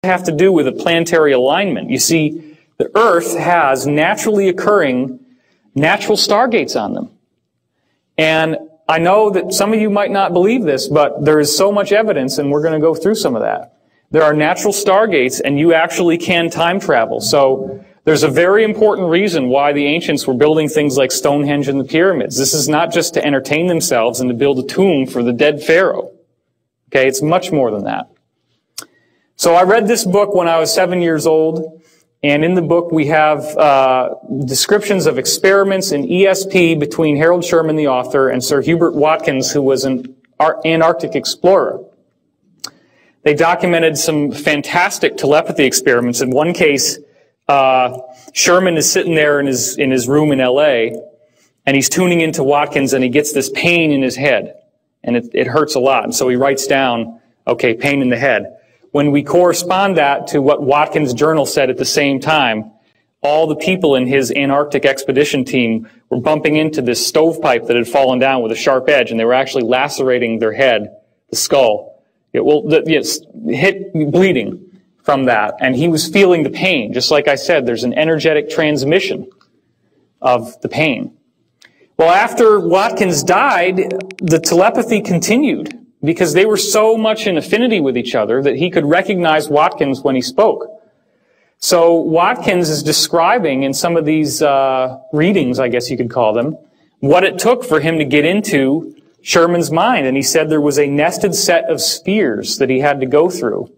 have to do with a planetary alignment. You see, the Earth has naturally occurring natural stargates on them. And I know that some of you might not believe this, but there is so much evidence, and we're going to go through some of that. There are natural stargates, and you actually can time travel. So there's a very important reason why the ancients were building things like Stonehenge and the pyramids. This is not just to entertain themselves and to build a tomb for the dead pharaoh. Okay, it's much more than that. So I read this book when I was 7 years old, and in the book we have descriptions of experiments in ESP between Harold Sherman, the author, and Sir Hubert Watkins, who was an Antarctic explorer. They documented some fantastic telepathy experiments. In one case, Sherman is sitting there in his room in LA, and he's tuning into Watkins, and he gets this pain in his head, and it hurts a lot. And so he writes down, okay, pain in the head. When we correspond that to what Watkins' journal said at the same time, all the people in his Antarctic expedition team were bumping into this stovepipe that had fallen down with a sharp edge, and they were actually lacerating their head, the skull. Bleeding from that. And he was feeling the pain. Just like I said, there's an energetic transmission of the pain. Well, after Watkins died, the telepathy continued, because they were so much in affinity with each other that he could recognize Watkins when he spoke. So Watkins is describing in some of these readings, I guess you could call them, what it took for him to get into Sherman's mind. And he said there was a nested set of spheres that he had to go through.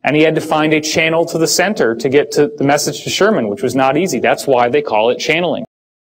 And he had to find a channel to the center to get to the message to Sherman, which was not easy. That's why they call it channeling.